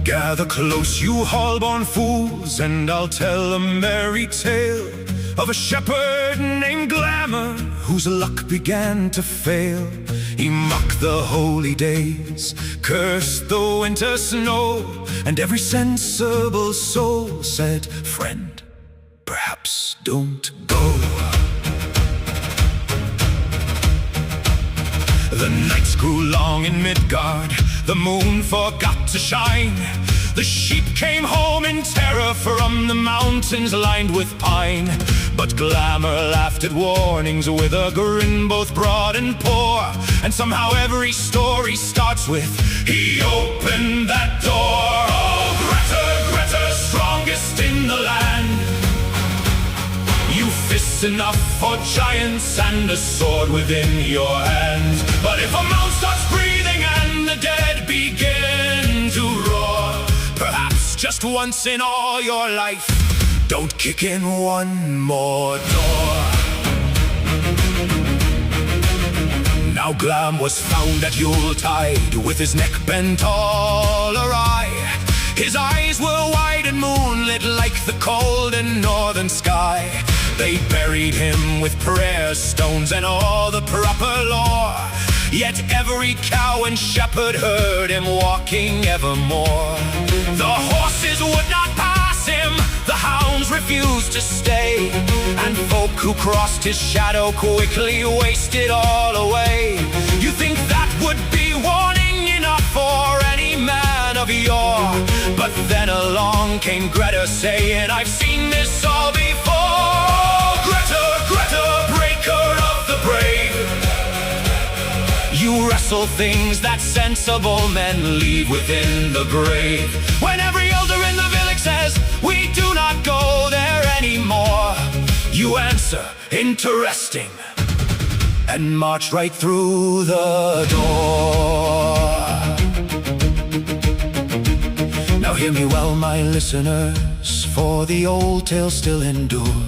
Gather close, you hall-born fools, and I'll tell a merry tale of a shepherd named Glamr, whose luck began to fail. He mocked the holy days, cursed the winter snow, and every sensible soul said, "Friend, perhaps don't go." The nights grew long in Midgard, the moon forgot to shine. The sheep came home in terror from the mountains lined with pine. But Glamr laughed at warnings with a grin both broad and poor. And somehow every story starts with, he opened that door. Oh, Grettir, Grettir, strongest in the land. You fists enough for giants and a sword within your hand. But if a mouth starts breathing and the dead begin to roar, perhaps just once in all your life, don't kick in one more door. Now Glam was found at Yuletide, with his neck bent all awry. His eyes were wide and moonlit like the cold and northern sky. They buried him with prayer stones and all the proper lore. Yet every cow and shepherd heard him walking evermore. The horses would not pass him, the hounds refused to stay, and folk who crossed his shadow quickly wasted all away. You think that would be warning enough for any man of yore, but then along came Grettir saying, "I've seen this all before." Grettir, Grettir, breaker of the brave, you wrestle things that sensible men leave within the grave. When every elder in the village says, "We do not go there anymore," you answer, "Interesting," and march right through the door. Now hear me well, my listeners, for the old tales still endure.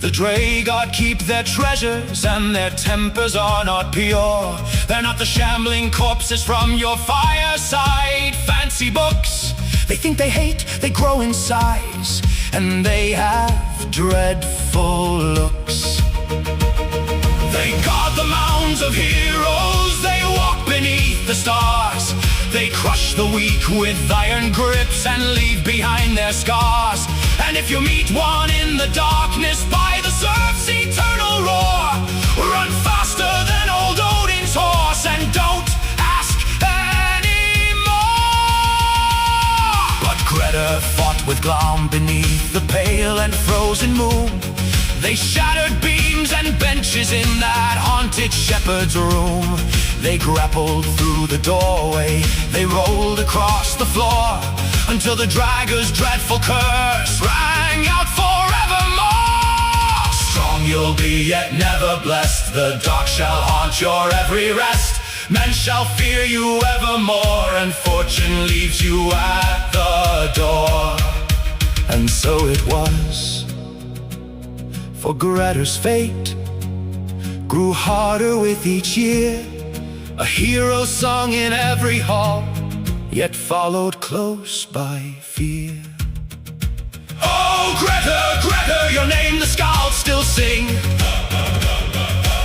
The draugar keep their treasures, and their tempers are not pure. They're not the shambling corpses from your fireside fancy books. They think they hate, they grow in size, and they have dreadful looks. They guard the mounds of heroes, they walk beneath the stars. They crush the weak with iron grips and leave behind their scars. And if you meet one in the darkness by the surf's eternal roar, run faster than old Odin's horse and don't ask anymore. But Grettir fought with Glámr beneath the pale and frozen moon. They shattered beams and benches in that haunted shepherd's room. They grappled through the doorway, they rolled across the floor, until the Draugur's dreadful curse rang out forevermore. Strong you'll be, yet never blessed. The dark shall haunt your every rest. Men shall fear you evermore, and fortune leaves you at the door. And so it was, for Grettir's fate grew harder with each year. A hero sung in every hall, yet followed close by fear. Oh, Grettir, Grettir, your name the skalds still sing,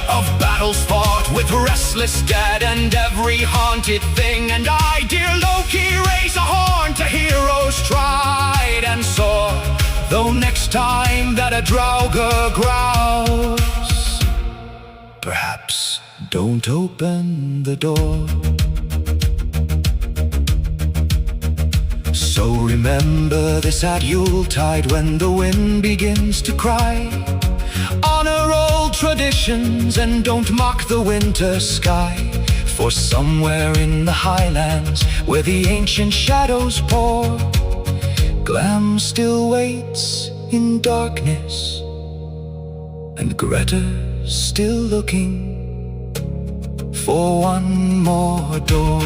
of battles fought with restless dead and every haunted thing. And I, dear Loki, raise a horn to heroes tried and sore, though next time that a draugar growls, perhaps don't open the door. So remember this at Yuletide, when the wind begins to cry. Honor old traditions and don't mock the winter sky. For somewhere in the highlands, where the ancient shadows pour, Glam still waits in darkness, and Grettir still looking for one more door.